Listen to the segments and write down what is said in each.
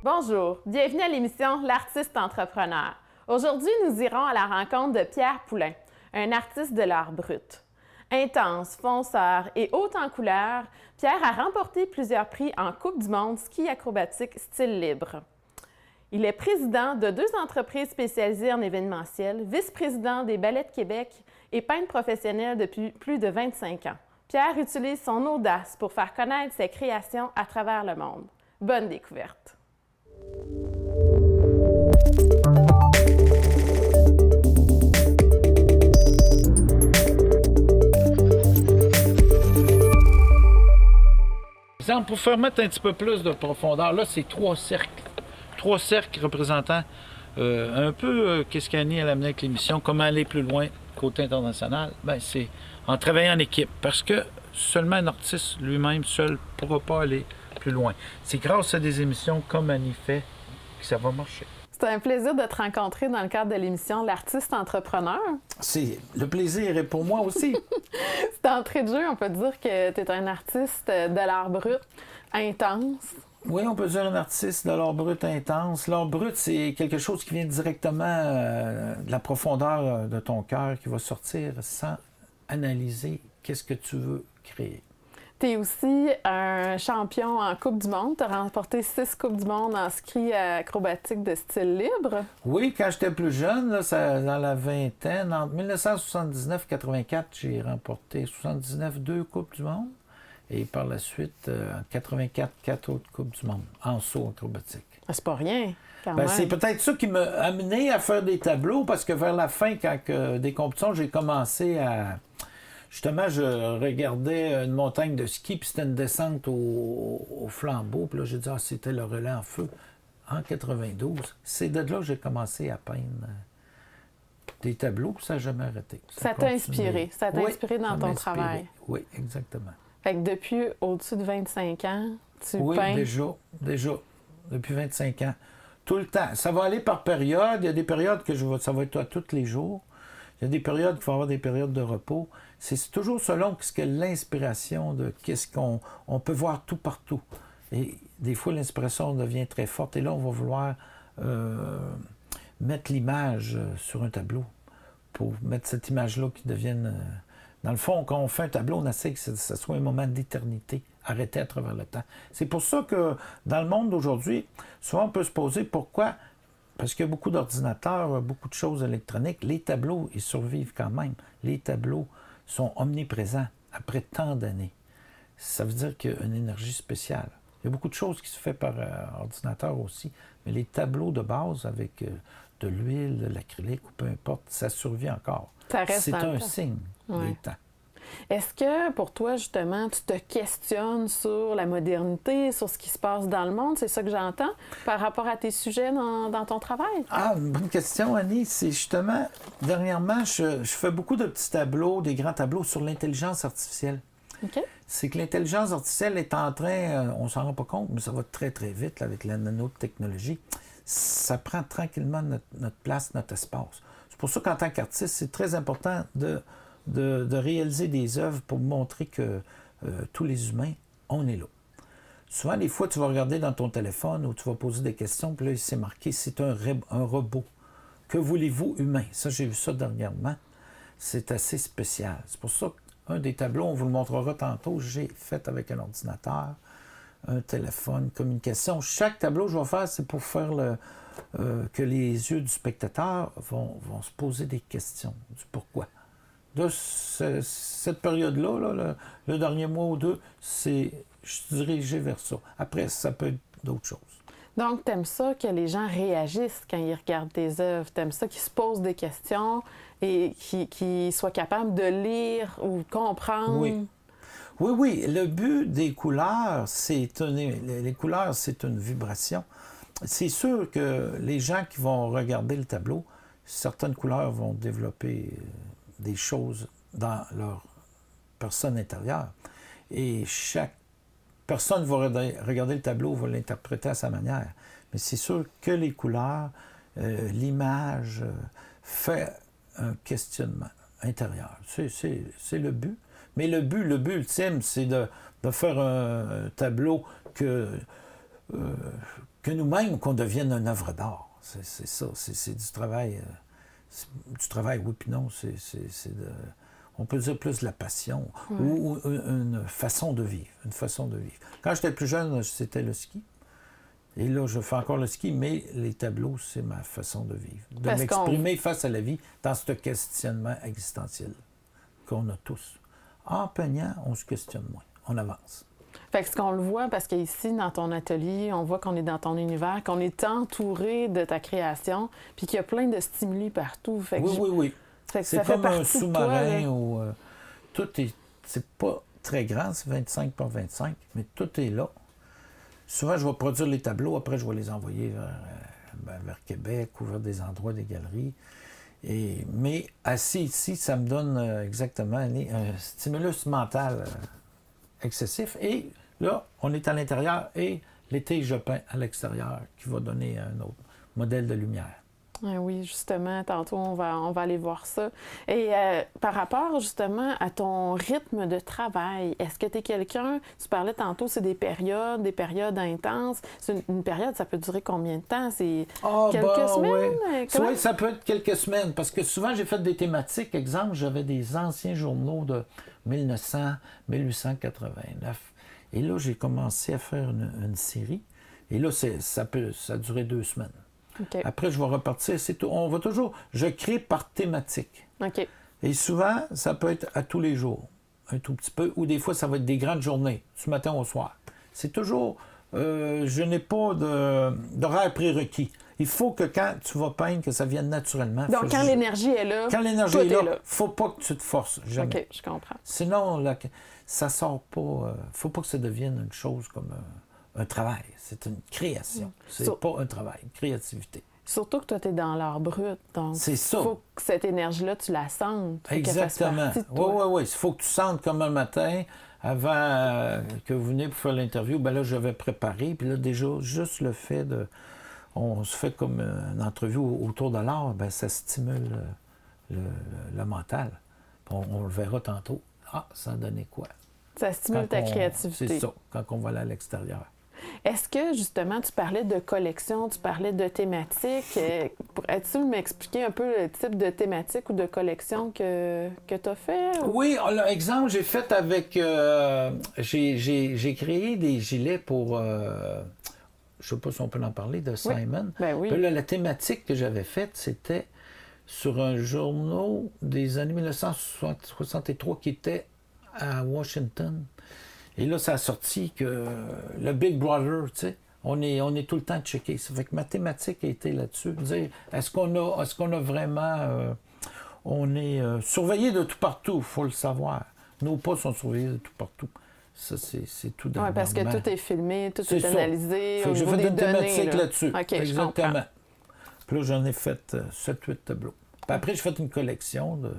Bonjour, bienvenue à l'émission L'artiste entrepreneur. Aujourd'hui, nous irons à la rencontre de Pierre Poulain, un artiste de l'art brut. Intense, fonceur et haut en couleur, Pierre a remporté plusieurs prix en Coupe du monde ski acrobatique style libre. Il est président de 2 entreprises spécialisées en événementiel, vice-président des Ballets de Québec et peintre professionnel depuis plus de 25 ans. Pierre utilise son audace pour faire connaître ses créations à travers le monde. Bonne découverte! Pour faire mettre un petit peu plus de profondeur, là, c'est 3 cercles. 3 cercles représentant un peu qu'est-ce qu'Annie a amené avec l'émission, comment aller plus loin côté international. Bien, c'est en travaillant en équipe. Parce que seulement un artiste lui-même seul ne pourra pas aller plus loin. C'est grâce à des émissions comme Annie fait que ça va marcher. C'est un plaisir de te rencontrer dans le cadre de l'émission L'artiste entrepreneur. Le plaisir est pour moi aussi. C'est entrée de jeu, on peut dire que tu es un artiste de l'art brut intense. Oui, on peut dire un artiste de l'art brut intense. L'art brut, c'est quelque chose qui vient directement de la profondeur de ton cœur, qui va sortir sans analyser qu'est-ce que tu veux créer. Tu es aussi un champion en Coupe du monde. Tu as remporté 6 Coupes du monde en ski acrobatique de style libre. Oui, quand j'étais plus jeune, là, dans la vingtaine, entre 1979 et 84, j'ai remporté 79 2 Coupes du monde. Et par la suite, en 84, 4 autres Coupes du monde en saut acrobatique. C'est pas rien, quand même. C'est peut-être ça qui m'a amené à faire des tableaux, parce que vers la fin, quand des compétitions, j'ai commencé à... Justement, je regardais une montagne de ski, puis c'était une descente au flambeau. Puis là, j'ai dit, c'était le relais en feu. En 92, c'est de là que j'ai commencé à peindre des tableaux, puis ça n'a jamais arrêté. Ça t'a inspiré. Ça t'a inspiré dans ton travail. Oui, exactement. Fait que depuis au-dessus de 25 ans, tu peins... Oui, déjà. Depuis 25 ans. Tout le temps. Ça va aller par période. Il y a des périodes que ça va être à tous les jours. Il y a des périodes qu'il faut avoir des périodes de repos. C'est toujours selon ce que l'inspiration de qu'est-ce qu'on peut voir tout partout. Et des fois, l'inspiration devient très forte. Et là, on va vouloir mettre l'image sur un tableau pour mettre cette image-là qui devienne... Dans le fond, quand on fait un tableau, on essaie que ce soit un moment d'éternité, arrêté à travers le temps. C'est pour ça que dans le monde d'aujourd'hui, souvent on peut se poser pourquoi... Parce qu'il y a beaucoup d'ordinateurs, beaucoup de choses électroniques. Les tableaux, ils survivent quand même. Les tableaux sont omniprésents après tant d'années. Ça veut dire qu'il y a une énergie spéciale. Il y a beaucoup de choses qui se font par ordinateur aussi, mais les tableaux de base avec de l'huile, de l'acrylique ou peu importe, ça survit encore. Ça reste C'est un signe des temps. Est-ce que, pour toi, justement, tu te questionnes sur la modernité, sur ce qui se passe dans le monde? C'est ça que j'entends par rapport à tes sujets dans ton travail? Ah, une bonne question, Annie. C'est justement, dernièrement, je fais beaucoup de petits tableaux, des grands tableaux sur l'intelligence artificielle. OK. C'est que l'intelligence artificielle est en train, on s'en rend pas compte, mais ça va très, très vite là, avec la nanotechnologie. Ça prend tranquillement notre place, notre espace. C'est pour ça qu'en tant qu'artiste, c'est très important de réaliser des œuvres pour montrer que tous les humains, on est là. Souvent, des fois, tu vas regarder dans ton téléphone ou tu vas poser des questions, puis là, c'est marqué, c'est un robot. Que voulez-vous, humain? Ça, j'ai vu ça dernièrement. C'est assez spécial. C'est pour ça qu'un des tableaux, on vous le montrera tantôt, j'ai fait avec un ordinateur, un téléphone, communication. Chaque tableau que je vais faire, c'est pour faire que les yeux du spectateur vont se poser des questions du pourquoi. De cette période-là, là, le dernier mois ou deux, je suis dirigé vers ça. Après, ça peut être d'autres choses. Donc, tu aimes ça que les gens réagissent quand ils regardent tes œuvres. Tu aimes ça qu'ils se posent des questions et qu'ils soient capables de lire ou comprendre. Oui. Oui. Le but des couleurs, les couleurs, c'est une vibration. C'est sûr que les gens qui vont regarder le tableau, certaines couleurs vont développer des choses dans leur personne intérieure. Et chaque personne va regarder le tableau, va l'interpréter à sa manière. Mais c'est sûr que les couleurs, l'image, fait un questionnement intérieur. C'est le but. Mais le but ultime, c'est de faire un tableau que que nous-mêmes, qu'on devienne une œuvre d'art. C'est ça, c'est du travail. Du travail, oui, puis non, on peut dire plus de la passion ou une façon de vivre. Une façon de vivre. Quand j'étais plus jeune, c'était le ski. Et là, je fais encore le ski, mais les tableaux, c'est ma façon de vivre. De m'exprimer face à la vie dans ce questionnement existentiel qu'on a tous. En peignant, on se questionne moins. On avance. Fait que ce qu'on le voit, parce qu'ici, dans ton atelier, on voit qu'on est dans ton univers, qu'on est entouré de ta création, puis qu'il y a plein de stimuli partout. Fait que oui. Fait que c'est ça comme fait un sous-marin toi, où tout est... C'est pas très grand, c'est 25 par 25, mais tout est là. Souvent, je vais produire les tableaux, après, je vais les envoyer vers Québec ou vers des endroits, des galeries. Mais assis ici, ça me donne exactement un stimulus mental excessif. Et là, on est à l'intérieur et l'été, je peins à l'extérieur, qui va donner un autre modèle de lumière. Oui, justement, tantôt, on va aller voir ça. Et par rapport, justement, à ton rythme de travail, est-ce que tu es quelqu'un, tu parlais tantôt, c'est des périodes intenses. C'est une période, ça peut durer combien de temps? C'est quelques semaines? Oui, ça peut être quelques semaines, parce que souvent, j'ai fait des thématiques. Exemple, j'avais des anciens journaux de 1900, 1889. Et là, j'ai commencé à faire une série. Et là, ça a duré 2 semaines. Okay. Après, je vais repartir. C'est tout. On va toujours... Je crée par thématique. OK. Et souvent, ça peut être à tous les jours, un tout petit peu, ou des fois, ça va être des grandes journées, du matin au soir. C'est toujours... je n'ai pas d'horaire prérequis. Il faut que quand tu vas peindre, que ça vienne naturellement. Donc, quand l'énergie est là, quand l'énergie est là, il ne faut pas que tu te forces. Jamais. OK, je comprends. Sinon, là, ça sort pas... faut pas que ça devienne une chose comme... un travail, c'est une création. C'est pas un travail, une créativité. Surtout que toi, tu es dans l'art brut, donc c'est ça. Il faut que cette énergie-là, tu la sentes. Exactement. Oui. Il faut que tu sentes comme un matin, avant que vous venez pour faire l'interview, ben là, je vais préparer, puis là, déjà, juste le fait de... On se fait comme une entrevue autour de l'art, ben ça stimule le mental. On le verra tantôt. Ah, ça a donné quoi? Ça stimule ta créativité. C'est ça, quand on va aller à l'extérieur. Est-ce que, justement, tu parlais de collection, tu parlais de thématiques. Pourrais-tu m'expliquer un peu le type de thématique ou de collection que tu as fait? Ou... Oui, exemple, j'ai fait avec... j'ai créé des gilets pour... je ne sais pas si on peut en parler, de Simon. Ben oui. Puis là, la thématique que j'avais faite, c'était sur un journal des années 1963 qui était à Washington. Et là, ça a sorti que le Big Brother, tu sais, on est tout le temps checké. Ça fait que ma thématique a été là-dessus. Dire, est-ce qu'on a vraiment... on est surveillé de tout partout, il faut le savoir. Nos pas sont surveillés de tout partout. Ça, c'est tout dans Oui, parce que tout est filmé, tout est analysé. J'ai fait une thématique là-dessus. OK, exactement. Puis là, j'en ai fait 7-8 tableaux. Puis après, j'ai fait une collection de...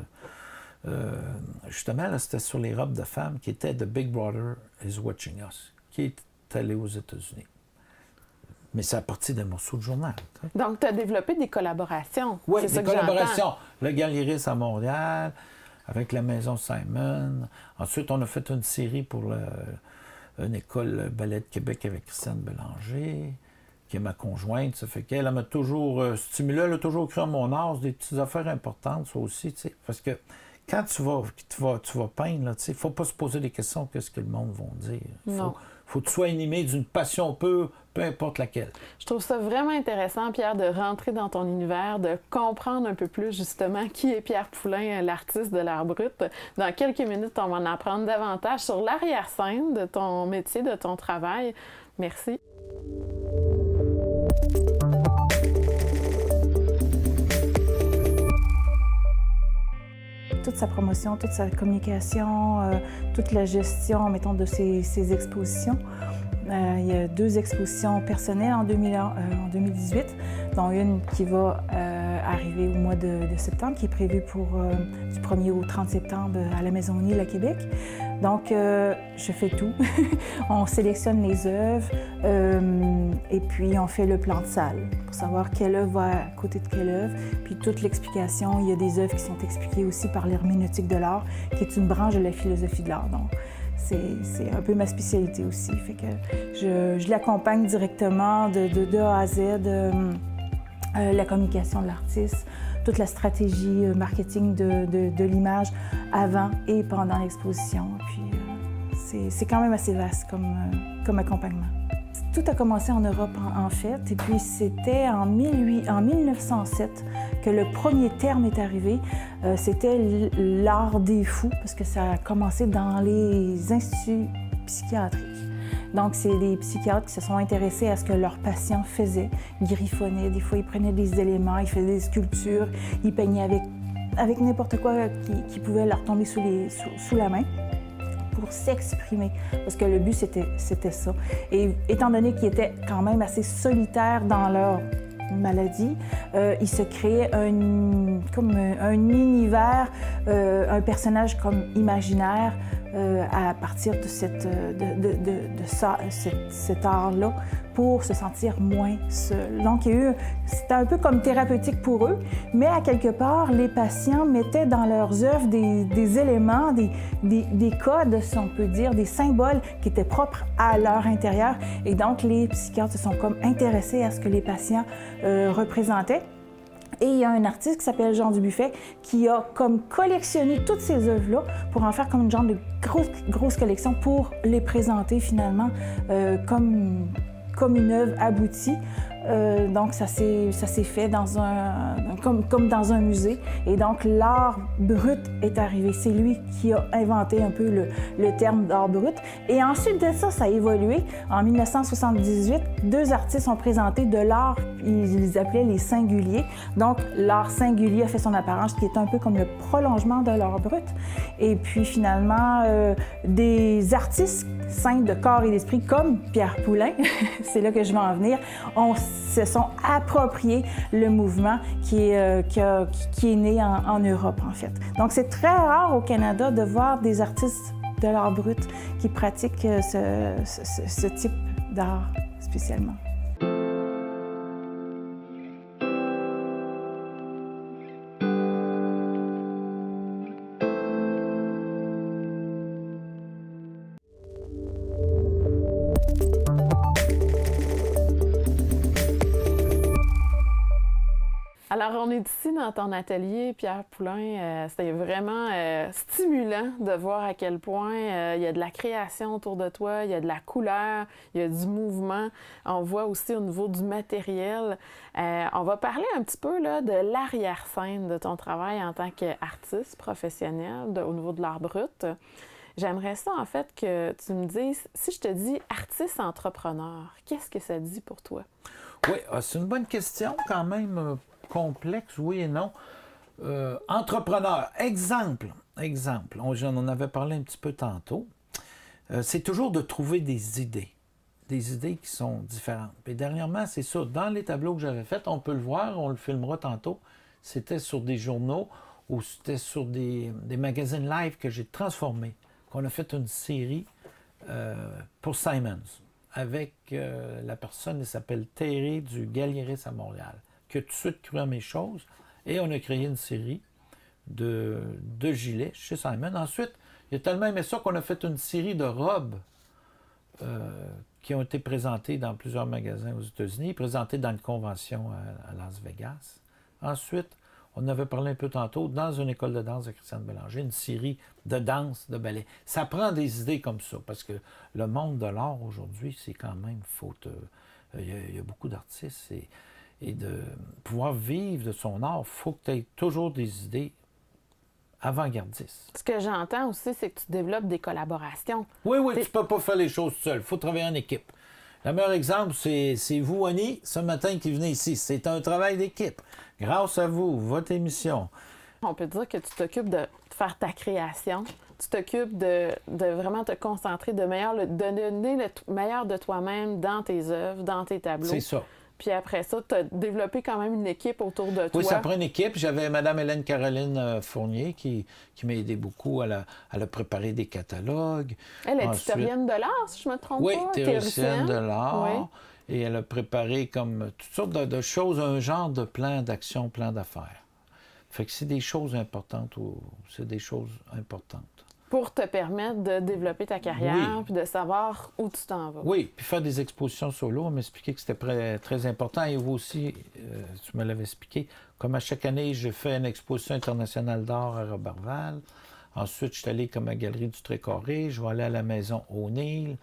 justement, là, c'était sur les robes de femmes qui étaient The Big Brother is Watching Us, qui est allé aux États-Unis. Mais c'est à partir d'un morceau de journal. T'sais. Donc, tu as développé des collaborations. Oui, des collaborations. Le Galéris à Montréal, avec la Maison Simon. Ensuite, on a fait une série pour une école Ballet de Québec avec Christiane Bélanger, qui est ma conjointe. Ça fait qu'elle m'a toujours stimulé, elle a toujours cru en mon art, des petites affaires importantes, ça aussi, tu sais. Parce que quand tu vas peindre, il ne faut pas se poser des questions, qu'est-ce que le monde va dire. Il faut que tu sois animé d'une passion peu importe laquelle. Je trouve ça vraiment intéressant, Pierre, de rentrer dans ton univers, de comprendre un peu plus, justement, qui est Pierre Poulain, l'artiste de l'art brut. Dans quelques minutes, on va en apprendre davantage sur l'arrière-scène de ton métier, de ton travail. Merci. Toute sa promotion, toute sa communication, toute la gestion, mettons, de ses expositions. Il y a 2 expositions personnelles en 2018, dont une qui va arriver au mois de septembre, qui est prévue pour du 1er au 30 septembre à la Maison O'Neill à Québec. Donc, je fais tout. On sélectionne les œuvres et puis on fait le plan de salle pour savoir quelle œuvre va à côté de quelle œuvre. Puis toute l'explication, il y a des œuvres qui sont expliquées aussi par l'herméneutique de l'art, qui est une branche de la philosophie de l'art. Donc, c'est un peu ma spécialité aussi. Fait que je l'accompagne directement de A à Z, la communication de l'artiste, toute la stratégie marketing de l'image avant et pendant l'exposition. Puis c'est quand même assez vaste comme accompagnement. Tout a commencé en Europe, en fait, et puis c'était en 1907 que le premier terme est arrivé. C'était l'art des fous, parce que ça a commencé dans les instituts psychiatriques. Donc, c'est des psychiatres qui se sont intéressés à ce que leurs patients faisaient. Ils griffonnaient, des fois, ils prenaient des éléments, ils faisaient des sculptures, ils peignaient avec n'importe quoi qui pouvait leur tomber sous la main, pour s'exprimer, parce que le but, c'était ça. Et étant donné qu'ils étaient quand même assez solitaires dans leur maladie, ils se créaient comme un univers, un personnage comme imaginaire à partir de cet art-là pour se sentir moins seul. Donc, c'était un peu comme thérapeutique pour eux, mais à quelque part, les patients mettaient dans leurs œuvres des éléments, des codes, si on peut dire, des symboles qui étaient propres à leur intérieur. Et donc, les psychiatres se sont comme intéressés à ce que les patients représentaient. Et il y a un artiste qui s'appelle Jean Dubuffet qui a comme collectionné toutes ces œuvres-là pour en faire comme une genre de grosse collection pour les présenter finalement comme une œuvre aboutie. Donc, ça s'est fait comme dans un musée. Et donc, l'art brut est arrivé. C'est lui qui a inventé un peu le terme d'art brut. Et ensuite de ça, ça a évolué. En 1978, deux artistes ont présenté de l'art, ils les appelaient les singuliers. Donc, l'art singulier a fait son apparence, qui est un peu comme le prolongement de l'art brut. Et puis, finalement, des artistes saints de corps et d'esprit, comme Pierre Poulain, c'est là que je vais en venir, se sont appropriés le mouvement qui est né en Europe, en fait. Donc, c'est très rare au Canada de voir des artistes de l'art brut qui pratiquent ce type d'art spécialement. Alors, on est ici dans ton atelier, Pierre Poulain. C'était vraiment stimulant de voir à quel point il y a de la création autour de toi, il y a de la couleur, il y a du mouvement. On voit aussi au niveau du matériel. On va parler un petit peu là, de l'arrière-scène de ton travail en tant qu'artiste professionnel au niveau de l'art brut. J'aimerais ça, en fait, que tu me dises, si je te dis artiste entrepreneur, qu'est-ce que ça dit pour toi? Oui, c'est une bonne question quand même. Complexe, oui et non. Entrepreneur, exemple, on en avait parlé un petit peu tantôt, c'est toujours de trouver des idées qui sont différentes. Et dernièrement, c'est ça, dans les tableaux que j'avais faits, on peut le voir, on le filmera tantôt, c'était sur des journaux ou c'était sur des magazines live que j'ai transformés, qu'on a fait une série pour Simons, avec la personne, elle s'appelle Théré du Galieris à Montréal, qui a tout de suite cru à mes choses, et on a créé une série de gilets chez Simon. Ensuite, il a tellement aimé ça qu'on a fait une série de robes qui ont été présentées dans plusieurs magasins aux États-Unis, présentées dans une convention à Las Vegas. Ensuite, on avait parlé un peu tantôt, dans une école de danse de Christiane Bélanger, une série de danse, de ballet. Ça prend des idées comme ça, parce que le monde de l'art aujourd'hui, c'est quand même faute. Il y a beaucoup d'artistes et de pouvoir vivre de son art, il faut que tu aies toujours des idées avant-gardistes. Ce que j'entends aussi, c'est que tu développes des collaborations. Oui, tu ne peux pas faire les choses seul. Il faut travailler en équipe. Le meilleur exemple, c'est vous, Annie, ce matin qui venez ici. C'est un travail d'équipe. Grâce à vous, votre émission. On peut dire que tu t'occupes de faire ta création. Tu t'occupes de vraiment te concentrer, de donner le meilleur de toi-même dans tes œuvres, dans tes tableaux. C'est ça. Puis après ça, tu as développé quand même une équipe autour de toi. Oui, ça prend une équipe. J'avais Mme Hélène Caroline Fournier qui m'a aidé beaucoup. Elle a préparé des catalogues. Elle est historienne de l'art, si je ne me trompe pas. Oui, théoricienne de l'art. Oui. Et elle a préparé comme toutes sortes de choses, un genre de plan d'action, plan d'affaires. Fait que c'est des choses importantes. C'est des choses importantes. Pour te permettre de développer ta carrière puis de savoir où tu t'en vas. Oui, puis faire des expositions solo, on m'expliquait que c'était très important. Et vous aussi, tu me l'avais expliqué, comme à chaque année, j'ai fait une exposition internationale d'art à Roberval. Ensuite, je suis allé comme à la Galerie du Trécarré. Je vais aller à la Maison O'Neill.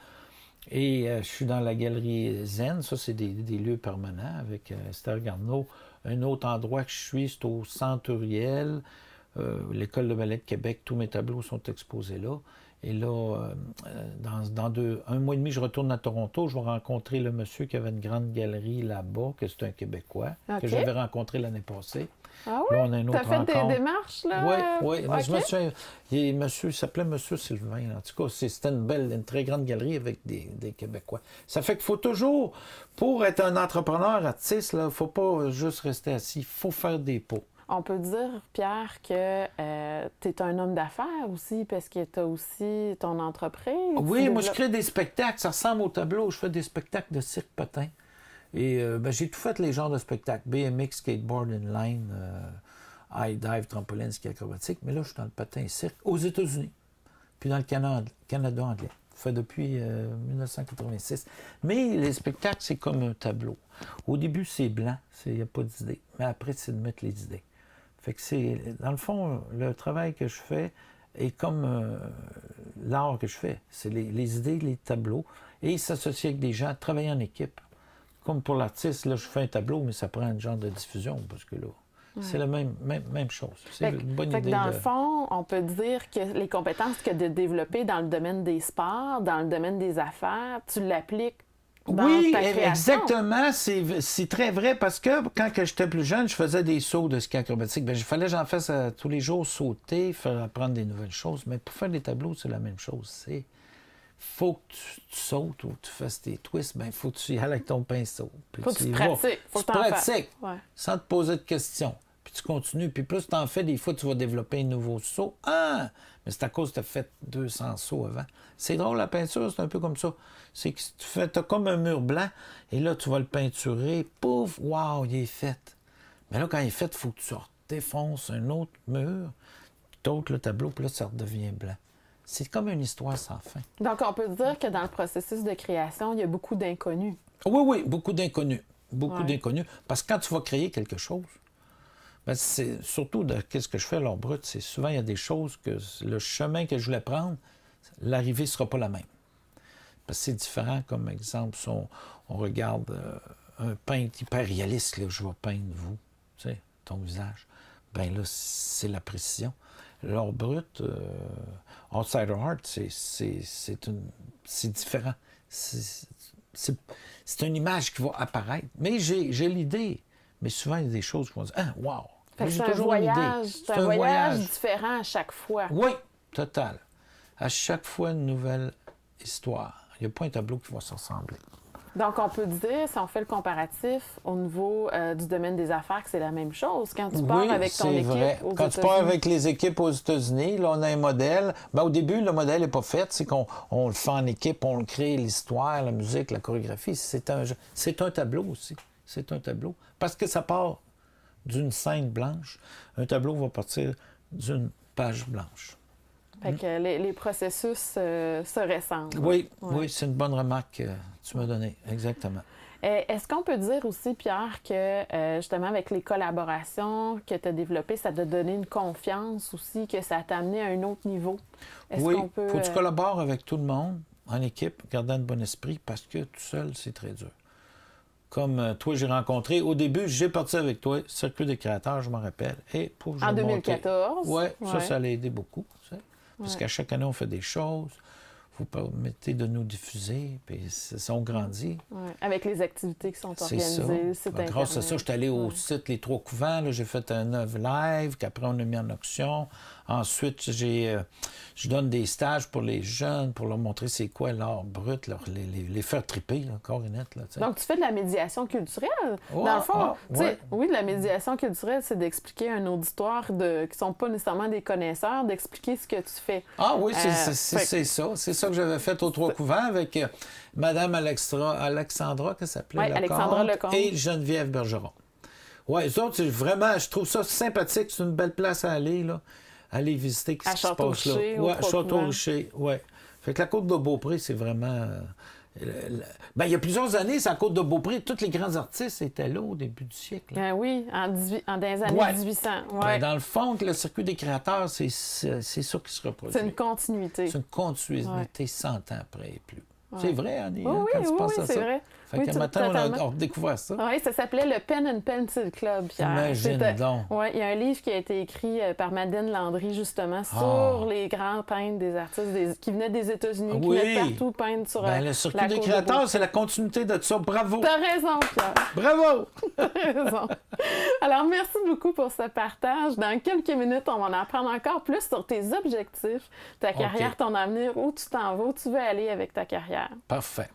Et je suis dans la Galerie Zen. Ça, c'est des lieux permanents avec Esther Garneau. Un autre endroit que je suis, c'est au Centre Uriel. L'École de ballet de Québec, tous mes tableaux sont exposés là. Et là, dans un mois et demi, je retourne à Toronto. Je vais rencontrer le monsieur qui avait une grande galerie là-bas, que c'est un Québécois, que j'avais rencontré l'année passée. Ah oui? Là, on a une autre rencontre. T'as fait des démarches, là? Oui. Okay. Je me souviens, il s'appelait Monsieur Sylvain. En tout cas, c'était une très grande galerie avec des Québécois. Ça fait qu'il faut toujours, pour être un entrepreneur artiste, il ne faut pas juste rester assis. Il faut faire des pas. On peut dire, Pierre, que tu es un homme d'affaires aussi, parce que tu as aussi ton entreprise. Oui, moi, je crée des spectacles. Ça ressemble au tableau. Je fais des spectacles de cirque patin. Et j'ai tout fait les genres de spectacles. BMX, skateboard, inline, high dive, trampoline, ski acrobatique. Mais là, je suis dans le patin cirque aux États-Unis. Puis dans le Canada anglais. Fait depuis 1986. Mais les spectacles, c'est comme un tableau. Au début, c'est blanc. Il n'y a pas d'idée. Mais après, c'est de mettre les idées. Fait que c'est, dans le fond, le travail que je fais est comme l'art que je fais. C'est les idées, les tableaux, et s'associer avec des gens, travailler en équipe. Comme pour l'artiste, là, je fais un tableau, mais ça prend un genre de diffusion, parce que là, c'est la même chose. C'est une bonne idée. Dans le fond, on peut dire que les compétences que tu as développées dans le domaine des sports, dans le domaine des affaires, tu l'appliques dans ta création. Exactement. C'est très vrai parce que quand j'étais plus jeune, je faisais des sauts de ski acrobatique. Il fallait que j'en fasse tous les jours, sauter, faire apprendre des nouvelles choses. Mais pour faire des tableaux, c'est la même chose. Faut que tu sautes ou tu fasses tes twists, il faut que tu y ailles avec ton pinceau. Faut que tu pratiques. Faut que tu pratiques, sans te poser de questions. Puis tu continues. Puis plus tu en fais, des fois, tu vas développer un nouveau saut. Ah! Mais c'est à cause que tu as fait 200 sauts avant. C'est drôle, la peinture, c'est un peu comme ça. C'est que tu as comme un mur blanc, et là, tu vas le peinturer. Pouf! Wow! Il est fait. Mais là, quand il est fait, il faut que tu défonces un autre mur, tu ôtes le tableau, puis là, ça redevient blanc. C'est comme une histoire sans fin. Donc, on peut dire que dans le processus de création, il y a beaucoup d'inconnus. Oui, beaucoup d'inconnus. Beaucoup d'inconnus. Parce que quand tu vas créer quelque chose, c'est surtout de qu'est-ce que je fais à l'art brut, c'est souvent il y a des choses que le chemin que je voulais prendre, l'arrivée ne sera pas la même. Parce que c'est différent, comme exemple, si on regarde un peintre hyper réaliste, là, je vais peindre vous, tu sais, ton visage. Bien là, c'est la précision. L'art brut, outsider art, c'est différent. C'est une image qui va apparaître. Mais j'ai l'idée. Mais souvent, il y a des choses qui vont dire « Ah, wow! » J'ai toujours une idée. C'est un voyage différent à chaque fois. Oui, total. À chaque fois, une nouvelle histoire. Il n'y a pas un tableau qui va se ressembler. Donc, on peut dire, si on fait le comparatif au niveau du domaine des affaires, que c'est la même chose. Quand tu pars avec ton équipe vrai. aux Quand tu pars avec les équipes aux États-Unis, là, on a un modèle. Au début, le modèle n'est pas fait. C'est qu'on le fait en équipe, on le crée, l'histoire, la musique, la chorégraphie. C'est un tableau aussi. C'est un tableau. Parce que ça part d'une scène blanche. Un tableau va partir d'une page blanche. Fait que les processus se ressemblent. Oui, c'est une bonne remarque que tu m'as donnée. Exactement. Est-ce qu'on peut dire aussi, Pierre, que justement avec les collaborations que tu as développées, ça t'a donné une confiance aussi, que ça t'a amené à un autre niveau? Oui, il faut que tu collabores avec tout le monde en équipe, gardant un bon esprit, parce que tout seul, c'est très dur. Comme toi, j'ai rencontré. Au début, j'ai parti avec toi, Circuit des créateurs, je m'en rappelle. Et pour en 2014. Oui, ça l'a aidé beaucoup. Tu sais, parce qu'à chaque année, on fait des choses. Vous permettez de nous diffuser, puis ça, on grandit. Ouais. Avec les activités qui sont organisées, le site Internet. Grâce à ça, je suis allé au site Les Trois Couvents. Là, j'ai fait un œuvre live qu'après, on a mis en auction. Ensuite, je donne des stages pour les jeunes, pour leur montrer c'est quoi l'art brut, les faire triper, corps et net. Là, donc, tu fais de la médiation culturelle. Dans le fond, oui, de la médiation culturelle, c'est d'expliquer à un auditoire qui ne sont pas nécessairement des connaisseurs, d'expliquer ce que tu fais. Ah oui, c'est ça. C'est ça que j'avais fait aux Trois Couvents avec Mme Alexandra, qu'elle s'appelait, Alexandra Lecomte, et Geneviève Bergeron. Oui, eux autres, vraiment, je trouve ça sympathique. C'est une belle place à aller, là. aller visiter ce À qui se passe là. Château-Richer, au Ouais, Trois-Couvents. Château-Richer, oui. Fait que la côte de Beaupré, c'est vraiment... Ben, il y a plusieurs années, c'est la côte de Beaupré. Tous les grands artistes étaient là au début du siècle. Ben oui, dans les années Ouais. 1800. Ben, Ouais. dans le fond, le circuit des créateurs, c'est ça qui se reproduit. C'est une continuité. C'est une continuité 100 ans après et plus. Ouais. C'est vrai, Annie, Oui, hein, quand tu penses à c'est ça. vrai. Fait Oui, qu'un matin, on a totalement. redécouvert ça. Oui, ça s'appelait le Pen and Pencil Club, Pierre. Imagine donc. Oui, il y a un livre qui a été écrit par Madeleine Landry, justement, Ah. sur les grands peintres des artistes qui venaient des États-Unis, qui Oui. venaient de partout peindre sur Ben, le circuit la des côte de créateurs, Beaupré. c'est la continuité de ça. Bravo! T'as raison, Pierre. Bravo! T'as raison. Alors, merci beaucoup pour ce partage. Dans quelques minutes, on va en apprendre encore plus sur tes objectifs, ta carrière, ton avenir, où tu t'en vas, où tu veux aller avec ta carrière. Parfait.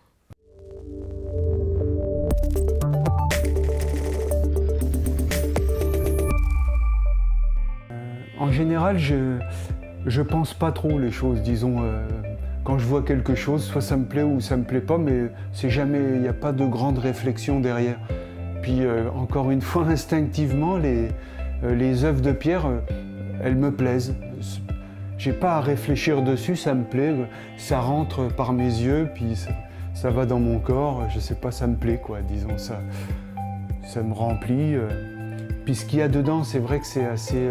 En général, je pense pas trop les choses, disons. Quand je vois quelque chose, soit ça me plaît ou ça me plaît pas, mais c'est jamais, il n'y a pas de grande réflexion derrière. Puis encore une fois, instinctivement, les œuvres de Pierre, elles me plaisent. J'ai pas à réfléchir dessus, ça me plaît, ça rentre par mes yeux, puis ça va dans mon corps, je sais pas, ça me plaît quoi, disons, ça me remplit. Puis ce qu'il y a dedans, c'est vrai que c'est assez...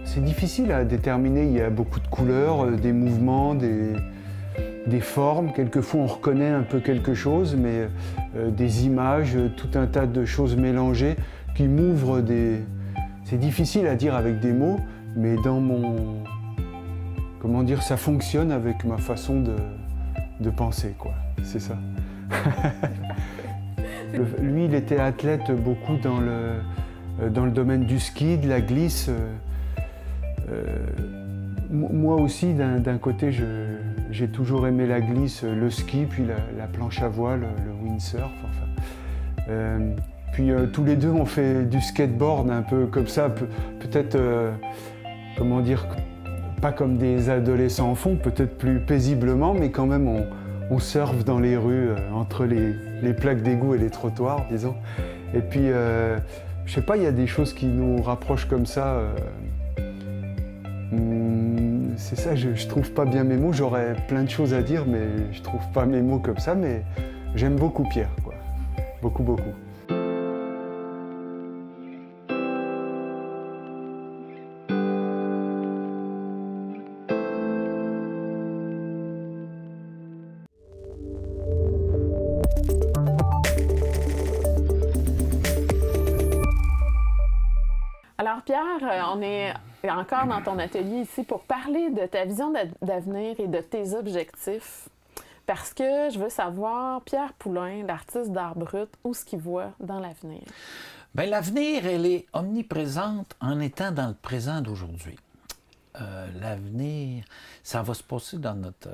c'est difficile à déterminer, il y a beaucoup de couleurs, des mouvements, des formes. Quelquefois on reconnaît un peu quelque chose, mais des images, tout un tas de choses mélangées qui m'ouvrent des... C'est difficile à dire avec des mots, mais dans mon... Comment dire, ça fonctionne avec ma façon de penser, quoi. C'est ça. Lui, il était athlète beaucoup dans le domaine du ski, de la glisse. Moi aussi, d'un côté, j'ai toujours aimé la glisse, le ski, puis la planche à voile, le windsurf. Enfin. Puis tous les deux, on fait du skateboard un peu comme ça, peut-être, comment dire, pas comme des adolescents en fond, peut-être plus paisiblement, mais quand même, on surfe dans les rues, entre les plaques d'égout et les trottoirs, disons. Et puis, je sais pas, il y a des choses qui nous rapprochent comme ça. C'est ça, je trouve pas bien mes mots. J'aurais plein de choses à dire, mais je trouve pas mes mots comme ça. Mais j'aime beaucoup Pierre, quoi. Beaucoup, beaucoup. Alors, Pierre, on est encore dans ton atelier ici pour parler de ta vision d'avenir et de tes objectifs. Parce que je veux savoir, Pierre Poulain, l'artiste d'art brut, où est-ce qu'il voit dans l'avenir? Bien, l'avenir, elle est omniprésente en étant dans le présent d'aujourd'hui. L'avenir, ça va se passer dans notre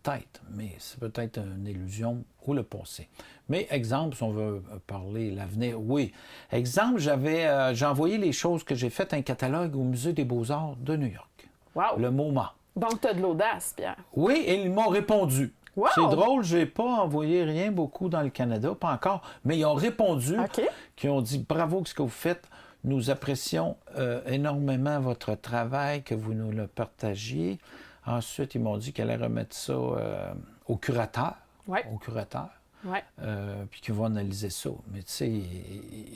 tête, mais c'est peut-être une illusion ou le passé. Mais exemple, si on veut parler l'avenir, oui. Exemple, j'ai envoyé les choses que j'ai faites, un catalogue au Musée des Beaux-Arts de New York. Wow! Le MoMA. Donc, tu as de l'audace, Pierre. Oui, et ils m'ont répondu. Wow! C'est drôle, je n'ai pas envoyé rien beaucoup dans le Canada, pas encore, mais ils ont répondu, OK. qui ont dit « Bravo ce que vous faites, nous apprécions énormément votre travail, que vous nous le partagiez. » Ensuite, ils m'ont dit qu'elle allait remettre ça au curateur. Ouais. Au curateur. Ouais. Puis qu'ils vont analyser ça. Mais tu sais,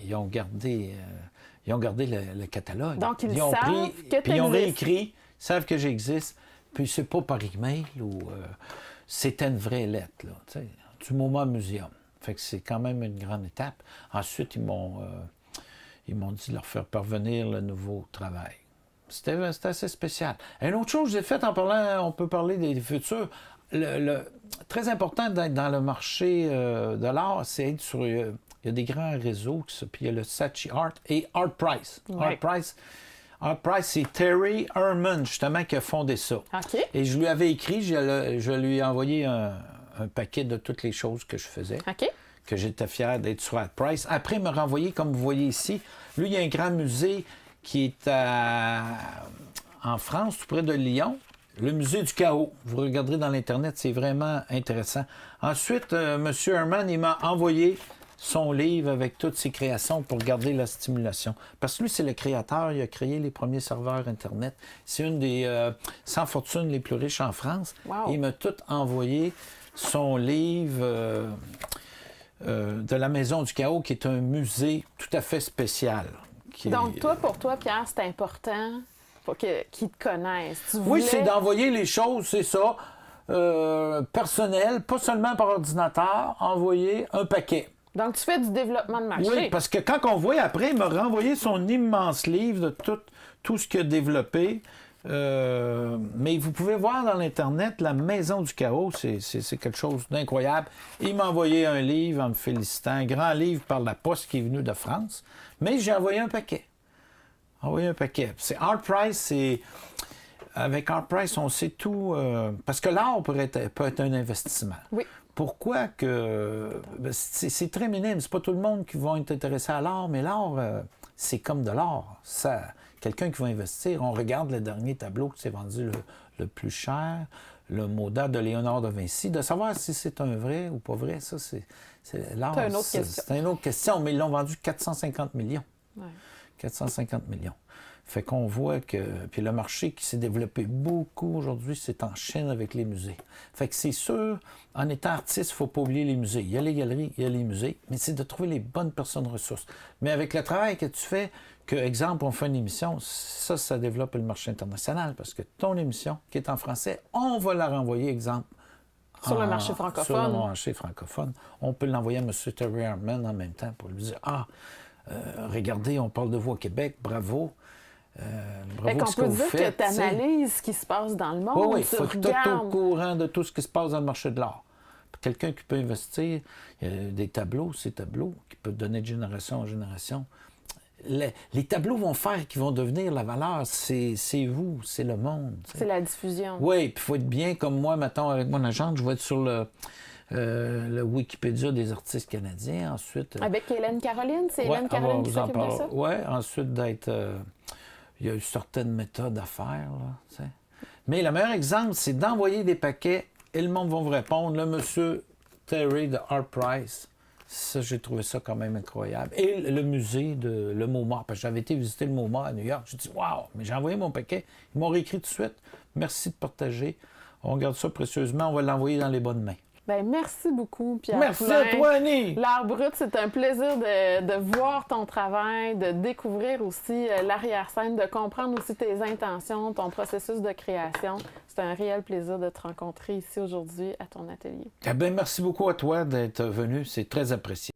ils ont gardé le catalogue. Donc, ils ont savent que puis ils ont t'existes. réécrit, ils savent que j'existe. Puis c'est pas par email ou c'était une vraie lettre, là, tu sais, du MoMA Museum. Fait que c'est quand même une grande étape. Ensuite, ils m'ont dit de leur faire parvenir le nouveau travail. C'était assez spécial. Une autre chose que j'ai faite en parlant, on peut parler des futurs. Très important d'être dans le marché de l'art, c'est être sur... il y a des grands réseaux, puis il y a le Saatchi Art et Art Price. Ouais. Art Price, c'est Terry Herman, justement, qui a fondé ça. OK. Et je lui avais écrit, je lui ai envoyé un paquet de toutes les choses que je faisais, OK. que j'étais fier d'être sur Art Price. Après, il m'a renvoyé, comme vous voyez ici, lui, il y a un grand musée qui est en France, tout près de Lyon, le musée du chaos. Vous regarderez dans l'Internet, c'est vraiment intéressant. Ensuite, M. Herman, il m'a envoyé son livre avec toutes ses créations pour garder la stimulation. Parce que lui, c'est le créateur, il a créé les premiers serveurs Internet. C'est une des 100 fortunes les plus riches en France. Wow. Il m'a tout envoyé son livre de la Maison du Chaos, qui est un musée tout à fait spécial. Donc, pour toi, Pierre, c'est important qu'ils te connaissent. Oui, c'est d'envoyer les choses, c'est ça, personnelles, pas seulement par ordinateur, envoyer un paquet. Donc, tu fais du développement de marché. Oui, parce que quand on voit après, il m'a renvoyé son immense livre de tout ce qu'il a développé. Mais vous pouvez voir dans l'Internet, la Maison du Chaos, c'est quelque chose d'incroyable. Il m'a envoyé un livre en me félicitant, un grand livre par la poste qui est venu de France, mais j'ai envoyé un paquet. C'est ArtPrice, avec ArtPrice, on sait tout, parce que l'art peut être un investissement. Oui. Pourquoi que... c'est très minime, c'est pas tout le monde qui va être intéressé à l'art, mais l'art, c'est comme de l'art. Quelqu'un qui va investir, on regarde le dernier tableau qui s'est vendu le plus cher, le Moda de Léonard de Vinci, de savoir si c'est un vrai ou pas vrai, ça, c'est l'art. C'est une autre question. C'est une autre question, mais ils l'ont vendu 450 millions. Ouais. 450 millions. Fait qu'on voit que... Puis le marché qui s'est développé beaucoup aujourd'hui, c'est en Chine avec les musées. Fait que c'est sûr, en étant artiste, il ne faut pas oublier les musées. Il y a les galeries, il y a les musées, mais c'est de trouver les bonnes personnes ressources. Mais avec le travail que tu fais, que, exemple, on fait une émission, ça développe le marché international, parce que ton émission, qui est en français, on va la renvoyer, exemple, sur le marché francophone. Sur le marché francophone. On peut l'envoyer à M. Terry Hartman en même temps pour lui dire « Ah, regardez, on parle de vous au Québec, bravo. Bravo ce que vous faites. Que tu analyses ce qui se passe dans le monde. Oui, il faut que tu sois au courant de tout ce qui se passe dans le marché de l'art. Quelqu'un qui peut investir, il y a des tableaux, ces tableaux, qui peuvent donner de génération en génération. Les tableaux vont faire qu'ils vont devenir la valeur. C'est vous, c'est le monde. C'est la diffusion. Oui, puis il faut être bien comme moi, mettons, avec mon agent, je vais être sur le Wikipédia des artistes canadiens. Ensuite, avec Hélène Caroline, c'est Hélène Caroline qui s'occupe de ça? Oui, ensuite d'être... il y a eu certaines méthodes à faire, là, tu sais. Mais le meilleur exemple, c'est d'envoyer des paquets et le monde va vous répondre. Le monsieur Terry de ArtPrice, ça, j'ai trouvé ça quand même incroyable. Et le musée de le MoMA, parce que j'avais été visiter le MoMA à New York. J'ai dit, waouh, mais j'ai envoyé mon paquet. Ils m'ont réécrit tout de suite. Merci de partager. On garde ça précieusement. On va l'envoyer dans les bonnes mains. Bien, merci beaucoup, Pierre. Merci Poulin. à toi, Annie. L'art brut, c'est un plaisir de voir ton travail, de découvrir aussi l'arrière-scène, de comprendre aussi tes intentions, ton processus de création. C'est un réel plaisir de te rencontrer ici aujourd'hui à ton atelier. Eh bien, merci beaucoup à toi d'être venu. C'est très apprécié.